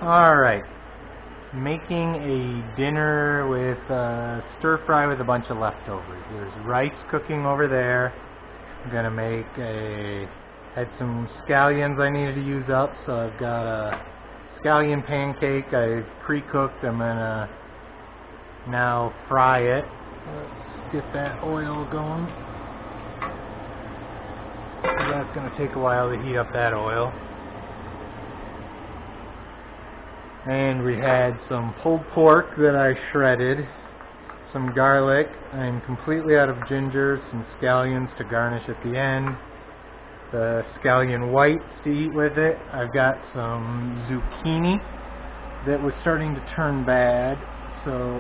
Alright, making a dinner with stir fry with a bunch of leftovers. There's rice cooking over there. I'm gonna had some scallions I needed to use up, so I've got a scallion pancake I pre-cooked. I'm gonna now fry it. Let's get that oil going. That's gonna take a while to heat up that oil. And we had some pulled pork that I shredded, some garlic. I'm completely out of ginger, some scallions to garnish at the end, the scallion whites to eat with it. I've got some zucchini that was starting to turn bad, so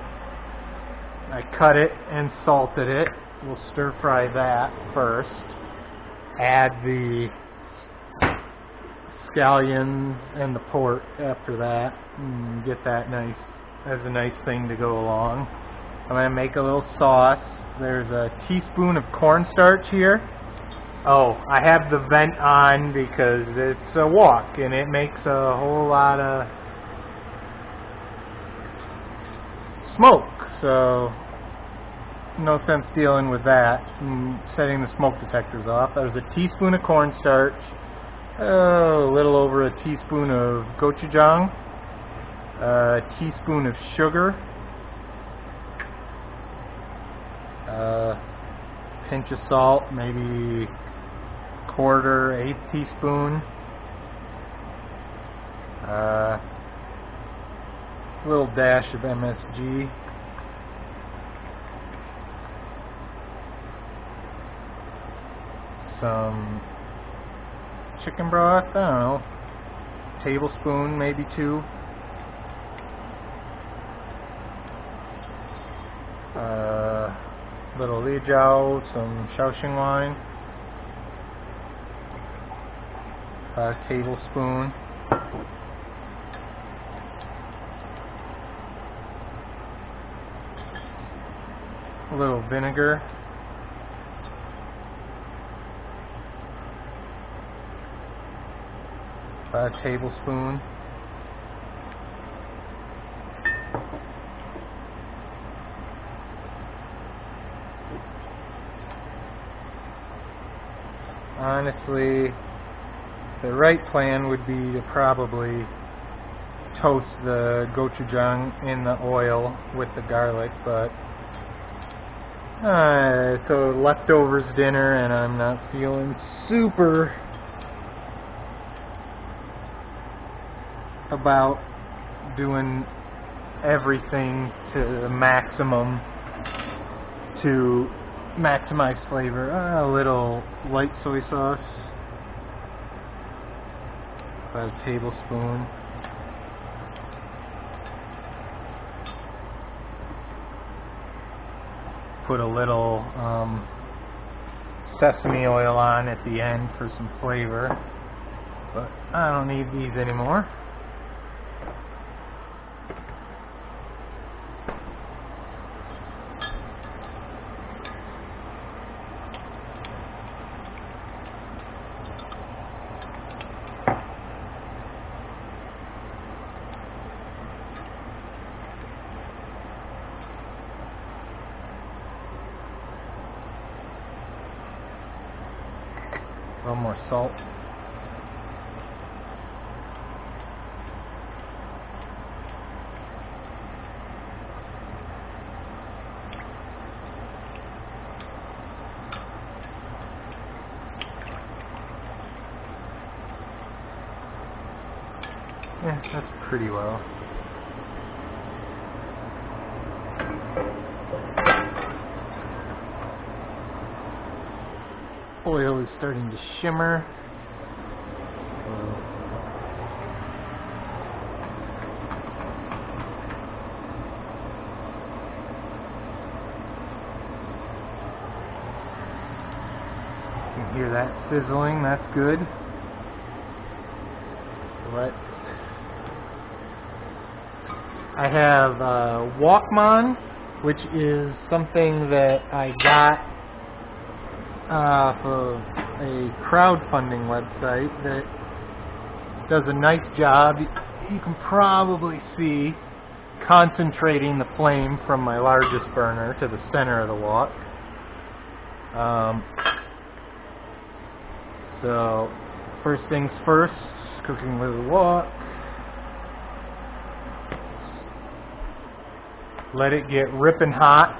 I cut it and salted it. We'll stir fry that first. Add the scallions and the pork after that, and get that nice as a nice thing to go along. I'm going to make a little sauce. There's a teaspoon of cornstarch here. Oh, I have the vent on because it's a wok and it makes a whole lot of smoke, so no sense dealing with that. I'm setting the smoke detectors off. There's a teaspoon of cornstarch, a little over a teaspoon of gochujang, a teaspoon of sugar, a pinch of salt, maybe quarter, eighth teaspoon, a little dash of MSG, some chicken broth, I don't know, tablespoon, maybe two, little li jiao, some shaoxing wine, a tablespoon, a little vinegar, a tablespoon, honestly, the right plan would be to probably toast the gochujang in the oil with the garlic, but it's a leftovers dinner and I'm not feeling super about doing everything to the maximum to maximize flavor. A little light soy sauce, about a tablespoon, put a little sesame oil on at the end for some flavor, but I don't need these anymore. A little more salt. Yeah, that's pretty well. Oil is starting to shimmer. You can hear that sizzling, that's good. I have Walkman, which is something that I got off of a crowdfunding website that does a nice job. you can probably see concentrating the flame from my largest burner to the center of the wok. So first things first, cooking with the wok. Let it get ripping hot.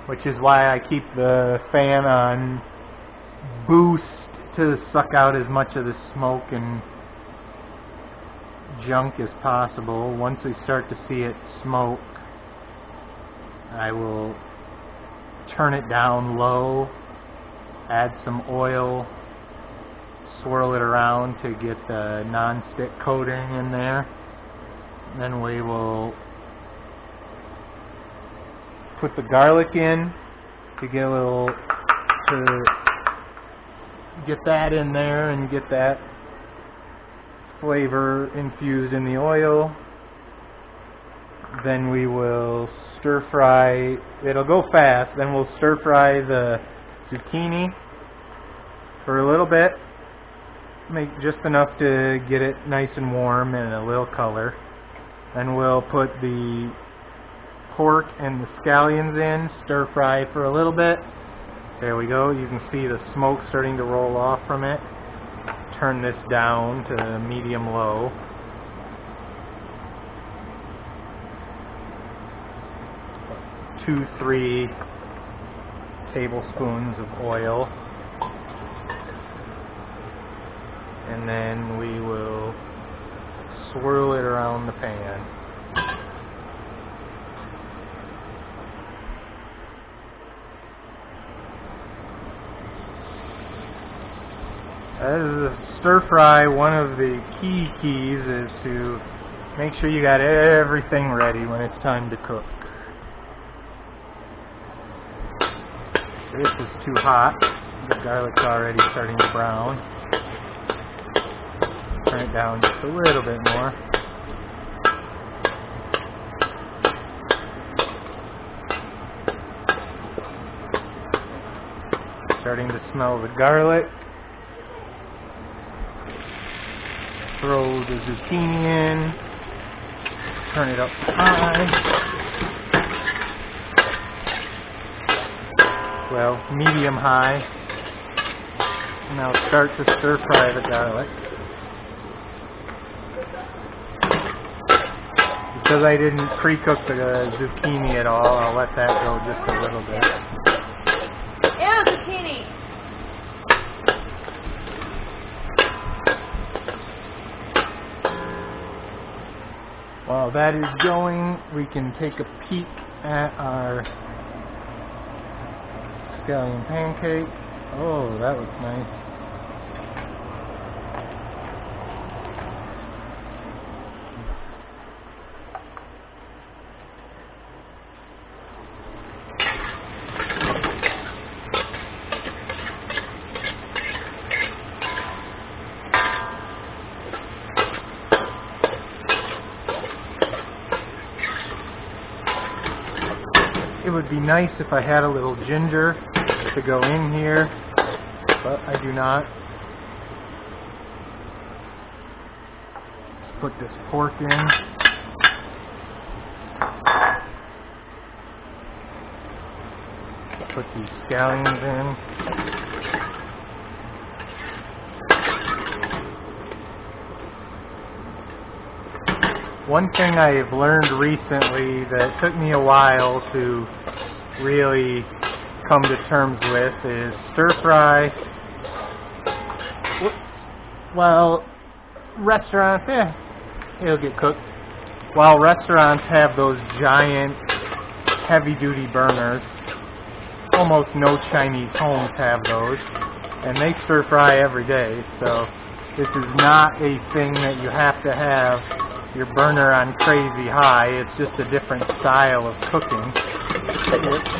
Which is why I keep the fan on boost to suck out as much of the smoke and junk as possible. Once we start to see it smoke, I will turn it down low, add some oil, swirl it around to get the non-stick coating in there. Then we will put the garlic in to get a little, to get that in there and get that flavor infused in the oil. Then we will stir fry, it'll go fast, then we'll stir fry the zucchini for a little bit, make just enough to get it nice and warm and a little color. Then we'll put the pork and the scallions in, stir fry for a little bit. There we go, you can see the smoke starting to roll off from it. Turn this down to medium-low. Two, 3 tablespoons of oil. And then we will swirl it around the pan. As a stir fry, one of the keys is to make sure you got everything ready when it's time to cook. This is too hot. The garlic's already starting to brown. Turn it down just a little bit more. Starting to smell the garlic. Throw the zucchini in, turn it up high, well, medium high. Now start to stir fry the garlic. Because I didn't pre-cook the zucchini at all, I'll let that go just a little bit. Yeah, zucchini! While that is going, we can take a peek at our scallion pancake. Oh, that looks nice. It would be nice if I had a little ginger to go in here, but I do not. Let's put this pork in. Put these scallions in. One thing I've learned recently that took me a while to really come to terms with is stir fry. Well, restaurants, it'll get cooked. While restaurants have those giant heavy-duty burners, almost no Chinese homes have those, and they stir fry every day, so this is not a thing that you have to have your burner on crazy high. It's just a different style of cooking, which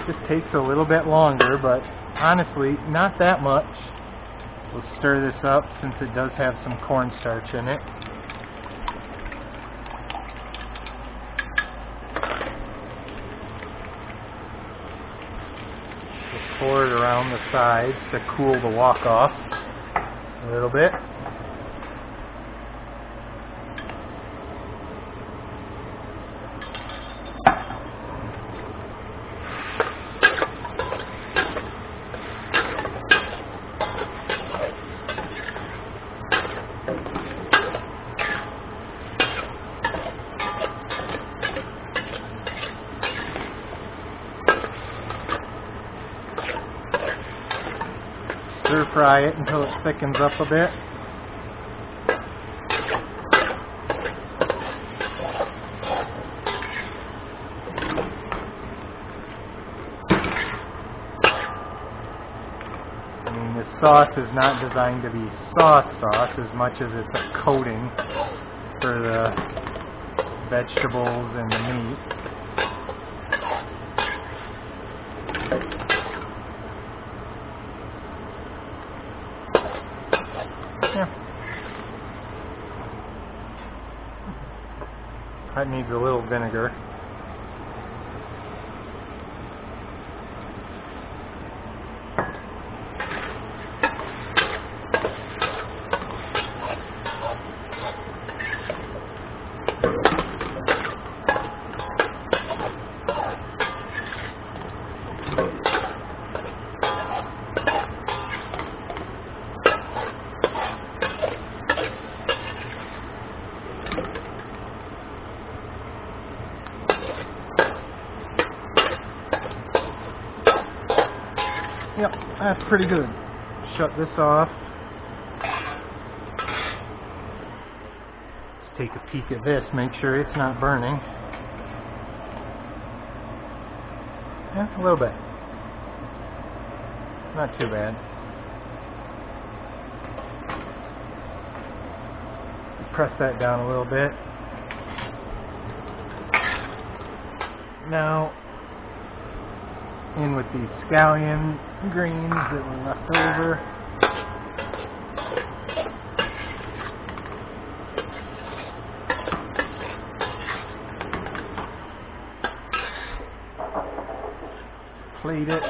just takes a little bit longer, but honestly, not that much. We'll stir this up since it does have some cornstarch in it. pour it around the sides to cool the wok off a little bit. Stir fry it until it thickens up a bit. I mean, this sauce is not designed to be sauce as much as it's a coating for the vegetables and the meat. Yeah. That needs a little vinegar. Yep, that's pretty good. Shut this off. Let's take a peek at this, make sure it's not burning. Yeah, a little bit. Not too bad. Press that down a little bit. Now, in with these scallion greens that were left over. Plate it.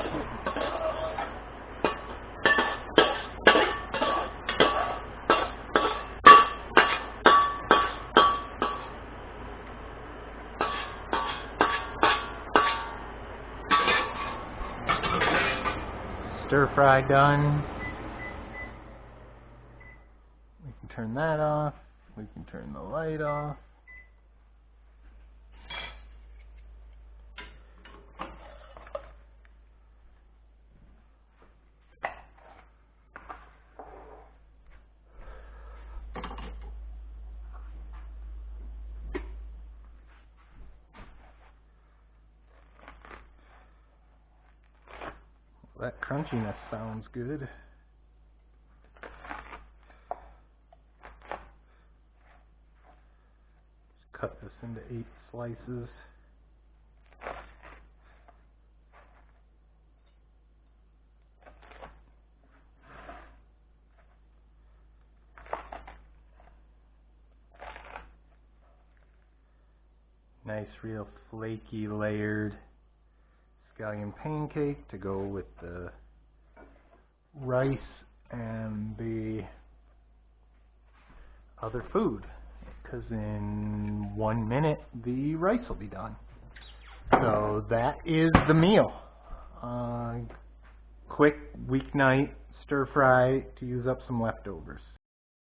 Stir fry done. We can turn that off. We can turn the light off. That crunchiness sounds good. Just cut this into 8 slices. Nice, real flaky, layered scallion pancake to go with the rice and the other food, because in 1 minute the rice will be done. So that is the meal. Quick weeknight stir fry to use up some leftovers.